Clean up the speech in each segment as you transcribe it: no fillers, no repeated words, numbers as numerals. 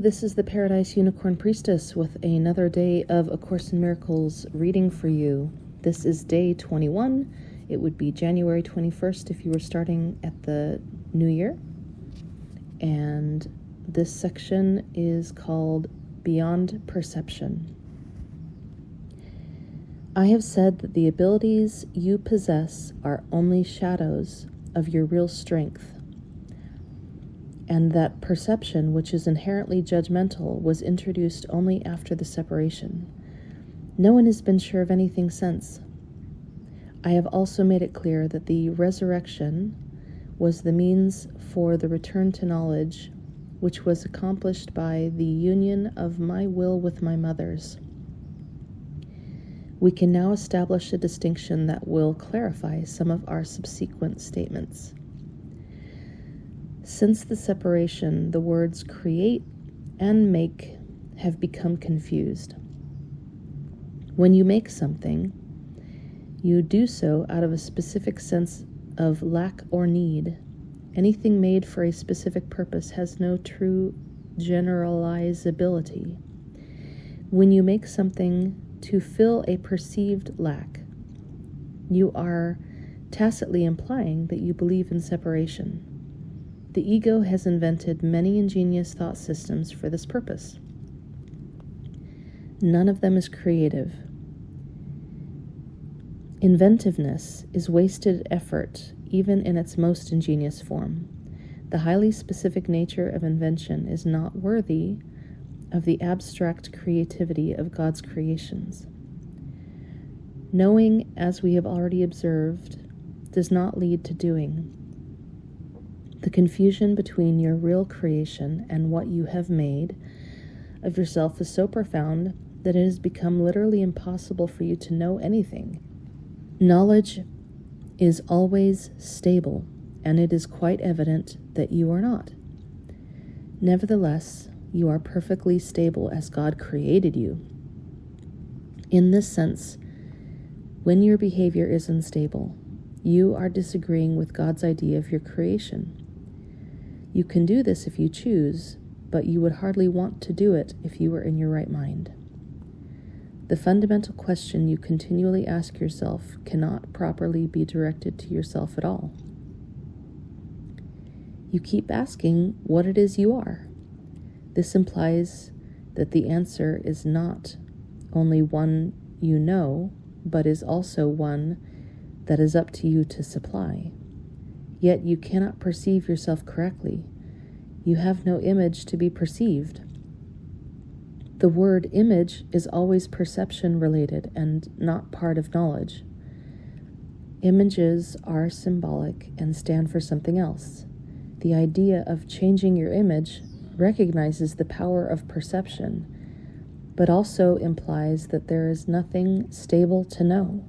this is the Paradise Unicorn Priestess with another day of A Course in Miracles reading for you. This is day 21. It would be January 21st if you were starting at the new year. And this section is called Beyond Perception. I have said that the abilities you possess are only shadows of your real strength, and that perception, which is inherently judgmental, was introduced only after the separation. No one has been sure of anything since. I have also made it clear that the resurrection was the means for the return to knowledge, which was accomplished by the union of my will with my mother's. We can now establish a distinction that will clarify some of our subsequent statements. Since the separation, the words create and make have become confused. When you make something, you do so out of a specific sense of lack or need. Anything made for a specific purpose has no true generalizability. When you make something to fill a perceived lack, you are tacitly implying that you believe in separation. The ego has invented many ingenious thought systems for this purpose. None of them is creative. Inventiveness is wasted effort, even in its most ingenious form. The highly specific nature of invention is not worthy of the abstract creativity of God's creations. Knowing, as we have already observed, does not lead to doing. The confusion between your real creation and what you have made of yourself is so profound that it has become literally impossible for you to know anything. Knowledge is always stable, and it is quite evident that you are not. Nevertheless, you are perfectly stable as God created you. In this sense, when your behavior is unstable, you are disagreeing with God's idea of your creation. You can do this if you choose, but you would hardly want to do it if you were in your right mind. The fundamental question you continually ask yourself cannot properly be directed to yourself at all. You keep asking what it is you are. This implies that the answer is not only one you know, but is also one that is up to you to supply. Yet you cannot perceive yourself correctly. You have no image to be perceived. The word image is always perception related and not part of knowledge. Images are symbolic and stand for something else. The idea of changing your image recognizes the power of perception, but also implies that there is nothing stable to know.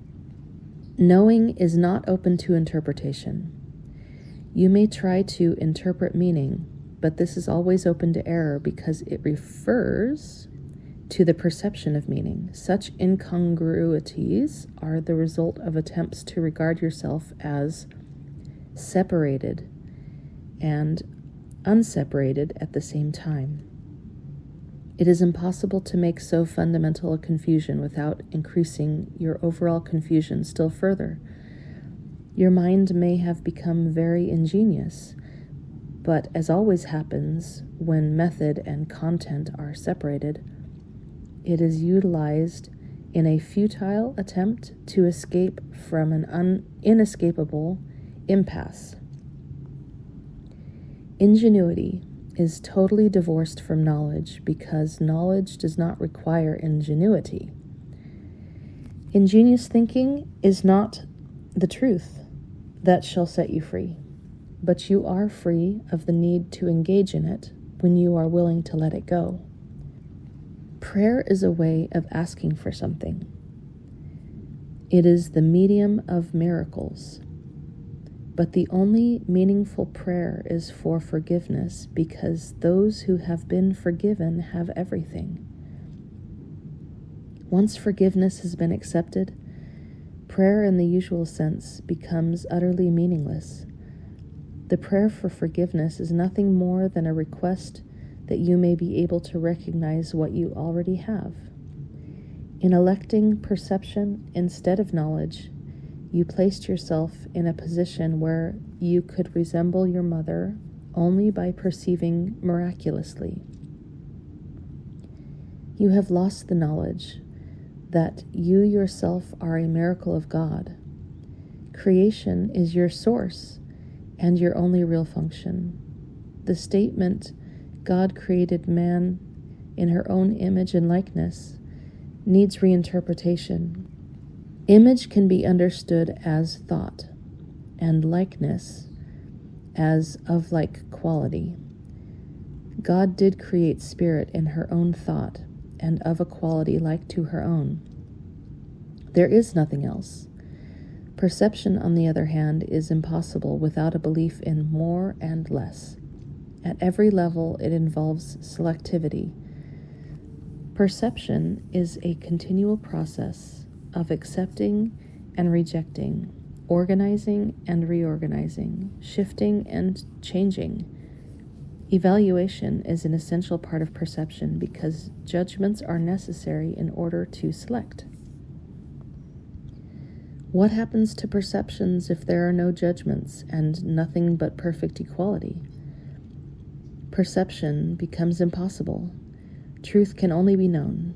Knowing is not open to interpretation. You may try to interpret meaning, but this is always open to error because it refers to the perception of meaning. Such incongruities are the result of attempts to regard yourself as separated and unseparated at the same time. It is impossible to make so fundamental a confusion without increasing your overall confusion still further. Your mind may have become very ingenious, but as always happens when method and content are separated, it is utilized in a futile attempt to escape from an inescapable impasse. Ingenuity is totally divorced from knowledge because knowledge does not require ingenuity. Ingenious thinking is not the truth that shall set you free, but you are free of the need to engage in it when you are willing to let it go. Prayer is a way of asking for something. It is the medium of miracles. But the only meaningful prayer is for forgiveness, because those who have been forgiven have everything. Once forgiveness has been accepted, prayer in the usual sense becomes utterly meaningless. The prayer for forgiveness is nothing more than a request that you may be able to recognize what you already have. In electing perception instead of knowledge, you placed yourself in a position where you could resemble your mother only by perceiving miraculously. You have lost the knowledge that you yourself are a miracle of God. Creation is your source and your only real function. The statement, God created man in her own image and likeness, needs reinterpretation. Image can be understood as thought, and likeness as of like quality. God did create spirit in her own thought, and of a quality like to her own. There is nothing else. Perception, on the other hand, is impossible without a belief in more and less. At every level, it involves selectivity. Perception is a continual process of accepting and rejecting, organizing and reorganizing, shifting and changing. Evaluation is an essential part of perception because judgments are necessary in order to select. What happens to perceptions if there are no judgments and nothing but perfect equality? Perception becomes impossible. Truth can only be known.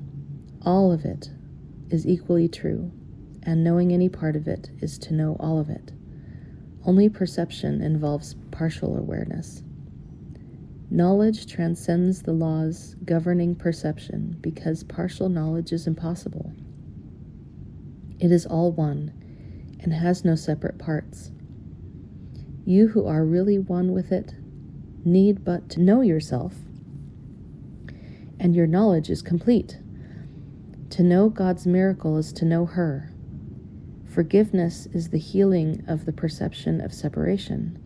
All of it is equally true, and knowing any part of it is to know all of it. Only perception involves partial awareness. Knowledge transcends the laws governing perception because partial knowledge is impossible. It is all one and has no separate parts. You who are really one with it need but to know yourself, and your knowledge is complete. To know God's miracle is to know her. Forgiveness is the healing of the perception of separation.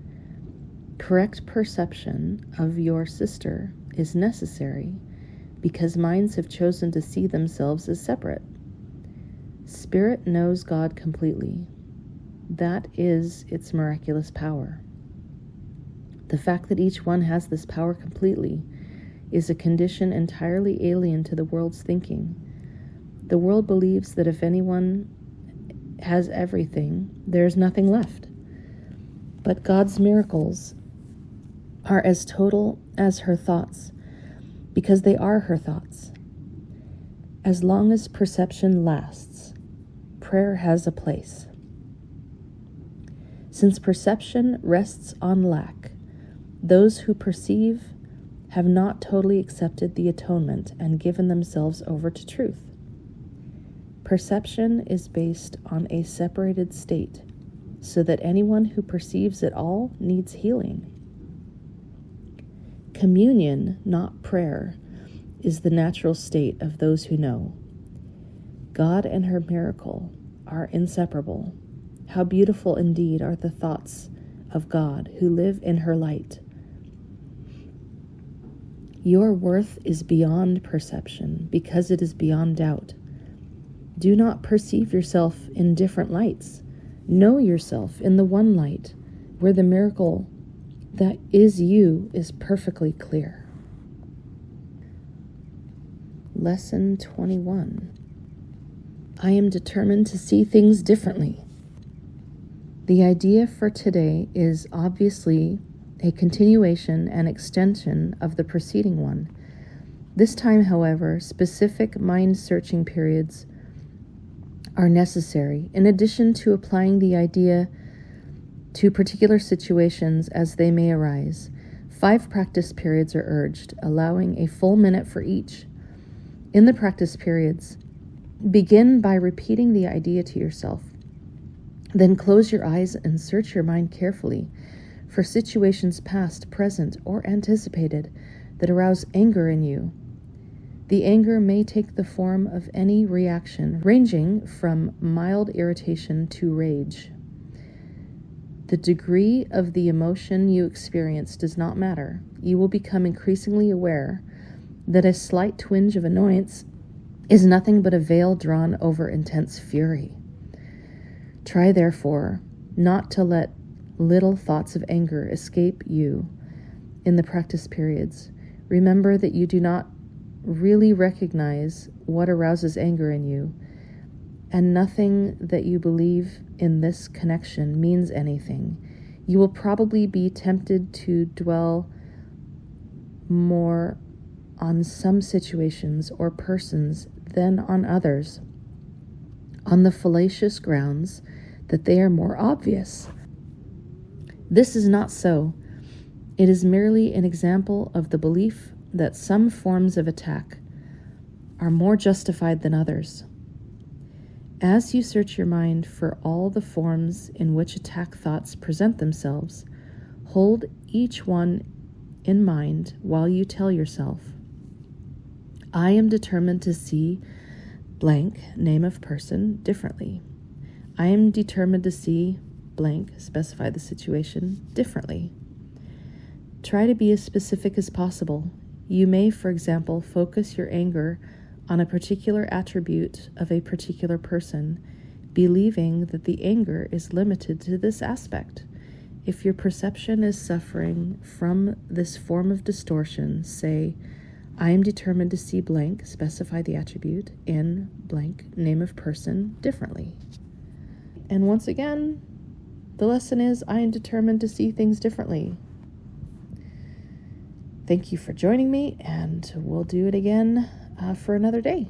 Correct perception of your sister is necessary because minds have chosen to see themselves as separate. Spirit knows God completely. That is its miraculous power. The fact that each one has this power completely is a condition entirely alien to the world's thinking. The world believes that if anyone has everything, there is nothing left. But God's miracles are as total as her thoughts, because they are her thoughts. As long as perception lasts, prayer has a place. Since perception rests on lack, those who perceive have not totally accepted the atonement and given themselves over to truth. Perception is based on a separated state, so that anyone who perceives it all needs healing. Communion, not prayer, is the natural state of those who know. God and her miracle are inseparable. How beautiful indeed are the thoughts of God who live in her light. Your worth is beyond perception because it is beyond doubt. Do not perceive yourself in different lights. Know yourself in the one light where the miracle that is you is perfectly clear. Lesson 21. I am determined to see things differently. The idea for today is obviously a continuation and extension of the preceding one. This time, however, specific mind-searching periods are necessary, in addition to applying the idea to particular situations as they may arise. 5 practice periods are urged, allowing a full minute for each. In the practice periods, begin by repeating the idea to yourself. Then close your eyes and search your mind carefully for situations past, present, or anticipated that arouse anger in you. The anger may take the form of any reaction, ranging from mild irritation to rage. The degree of the emotion you experience does not matter. You will become increasingly aware that a slight twinge of annoyance is nothing but a veil drawn over intense fury. Try, therefore, not to let little thoughts of anger escape you in the practice periods. Remember that you do not really recognize what arouses anger in you, and nothing that you believe in this connection means anything. You will probably be tempted to dwell more on some situations or persons than on others, on the fallacious grounds that they are more obvious. This is not so. It is merely an example of the belief that some forms of attack are more justified than others. As you search your mind for all the forms in which attack thoughts present themselves, hold each one in mind while you tell yourself, I am determined to see blank, name of person, differently. I am determined to see blank, specify the situation, differently. Try to be as specific as possible. You may, for example, focus your anger on a particular attribute of a particular person, believing that the anger is limited to this aspect. If your perception is suffering from this form of distortion, say, I am determined to see blank, specify the attribute, in blank, name of person, differently. And once again, the lesson is, I am determined to see things differently. Thank you for joining me, and we'll do it again for another day.